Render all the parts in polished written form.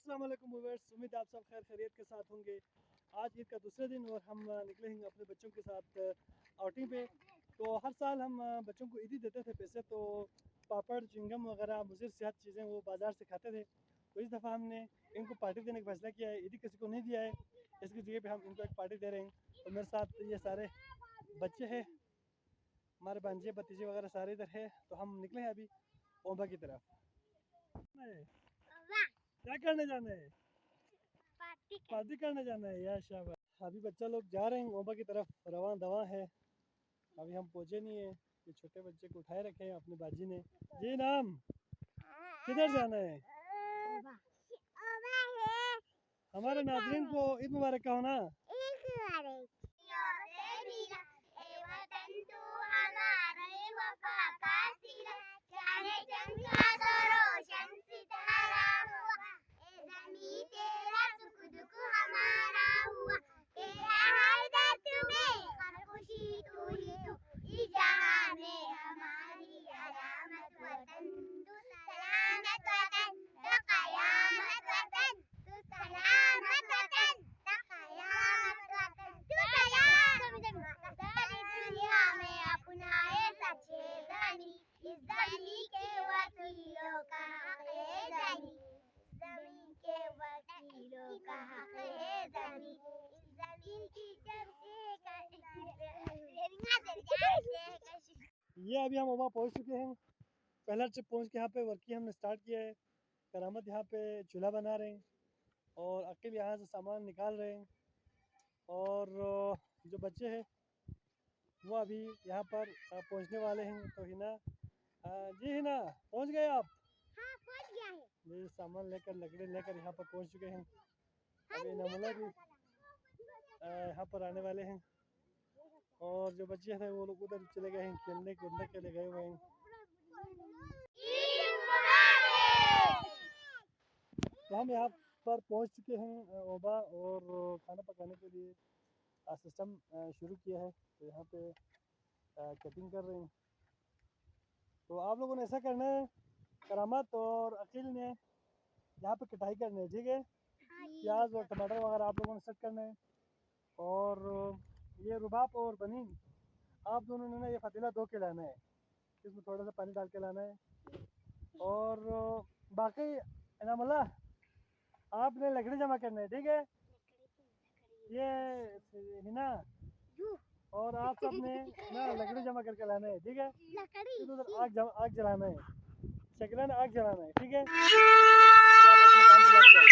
अस्सलाम वालेकुम व्यूअर्स, उम्मीद है आप सब खैर खैरियत के साथ होंगे। आज ईद का दूसरा दिन और हम निकले हैं अपने बच्चों के साथ आउटिंग पे। तो हर साल हम बच्चों को ईदी देते थे पैसे, तो पापड़ चिंगम वगैरह मुज़र सेहत चीज़ें वो बाज़ार से खाते थे। तो इस दफ़ा हमने इनको पार्टी देने का फैसला किया है। ईदी किसी को नहीं दिया है, इसकी जगह पे हम इनको एक पार्टी दे रहे हैं। तो मेरे साथ ये सारे बच्चे हैं, हमारे भांजे भतीजे वगैरह सारे इधर है। तो हम निकले हैं अभी ओंबा की तरफ। क्या करने जाना है? पार्टी करने जाना है यार, शाबाश। अभी बच्चा लोग जा रहे हैं ओंबा की तरफ, रवां दवा है। अभी हम पहुंचे नहीं है, ये छोटे बच्चे को उठाए रखे हैं अपनी बाजी ने। जी नाम, किधर जाना है? हमारे नाज़रीन को ईद मुबारक कहो ना। ये अभी हम वहाँ पहुँच चुके हैं। पहला ट्रिप पहुँच के यहाँ पे वर्की हमने स्टार्ट किया है। करामत यहाँ पे चूल्हा बना रहे हैं और अकील यहाँ से सामान निकाल रहे हैं। और जो बच्चे हैं वो अभी यहाँ पर पहुँचने वाले हैं। तो हिना, जी हिना, पहुँच गए आप? हाँ, पहुँच गया है। ये सामान लेकर, लकड़ी लेकर यहाँ पर पहुँच चुके हैं। अभी नमूना भी यहाँ पर आने वाले हैं। और जो बच्चे हैं वो लोग उधर चले गए हैं, खेलने कूदने के लिए गए हुए हैं। तो हम यहाँ पर पहुँच चुके हैं ओबा, और खाना पकाने के लिए सिस्टम शुरू किया है। तो यहाँ पे कटिंग कर रहे हैं। तो आप लोगों ने ऐसा करना है, करामत और अकील ने यहाँ पे कटाई करनी है, ठीक है? प्याज और टमाटर वगैरह आप लोगों ने सेट करना है। और ये रुबाब और बनीन आप दोनों ने ना ये पतीला धो के लाना है, इसमें थोड़ा सा पानी डाल के लाना है। और बाकी इनामुल्लाह, आपने लकड़ी जमा करना है, ठीक है? ये हिना और आप सब ने ना लकड़ी जमा करके लाना है, ठीक है? फिर उधर आग जलाना है, शक्लन आग जलाना है, ठीक है? आप अपने काम पे लग जाओ।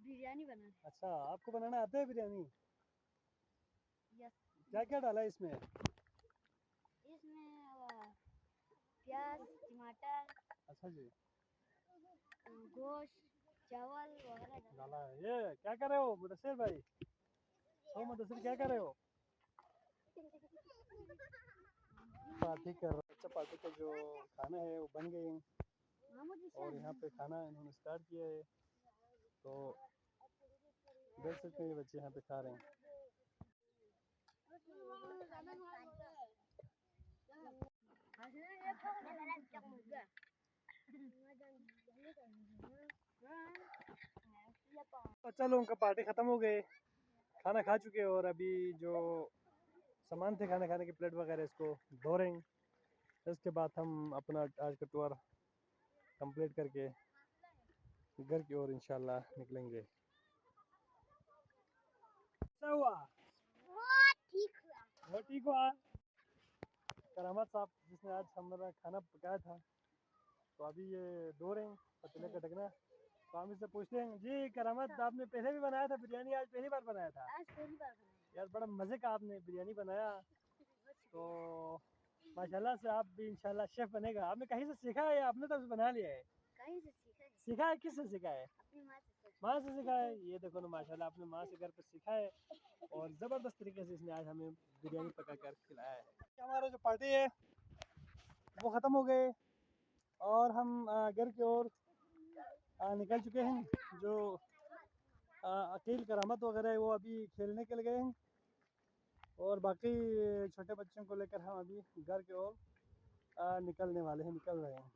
बिरयानी बनाना। अच्छा, आपको बनाना आता है बिरयानी? यस। क्या क्या डाला है इसमें? इसमें प्याज, टमाटर, अच्छा जी, गोश्त, चावल वगैरह डाला है। ये क्या कर रहे हो मुदस्सिर भाई? ओ मुदस्सिर, क्या कर रहे हो? पार्टी कर रहे हो। अच्छा, पार्टी का जो खाना है वो बन गए हैं और यहाँ पे खाना इन्होंने स्टार्ट किया है। तो देख सकते हैं ये बच्चे यहाँ पे खा रहे हैं। बच्चा लोगों का पार्टी ख़त्म हो गए, खाना खा चुके हैं और अभी जो सामान थे खाना खाने के प्लेट वगैरह इसको धो रहे हैं। इसके बाद हम अपना आज का टूर कंप्लीट करके घर की ओर इंशाल्लाह निकलेंगे। क्या हुआ? ठीक हुआ। वो ठीक हुआ। करामत साहब जिसने आज हमारा खाना पकाया था, तो अभी ये धो रहे हैं पतीले का ढकना। तो हम इससे पूछते हैं, जी करामत आपने पहले भी बनाया था बिरयानी, आज पहली बार बनाया था? आज पहली बार बनाया। यार बड़ा मज़े का आपने बिरयानी बनाया। तो माशाल्लाह से आप भी इंशाल्लाह शेफ़ बनेगा। आपने कहीं से सीखा है या आपने तो बना लिया है? कहीं से सीखा है। सीखा है, किससे सीखा है? अपनी माँ से सीखा। माँ से सीखा है। ये देखो ना माशाल्लाह अपने माँ से घर पे सीखा है और ज़बरदस्त तरीके से इसने आज हमें बिरयानी पका कर खिलाया है। हमारा जो पार्टी है वो ख़त्म हो गए और हम घर की ओर निकल चुके हैं। जो अकील करामत वगैरह है वो अभी खेलने के लिए गए हैं और बाकी छोटे बच्चों को लेकर हम अभी घर की ओर निकलने वाले हैं, निकल रहे हैं।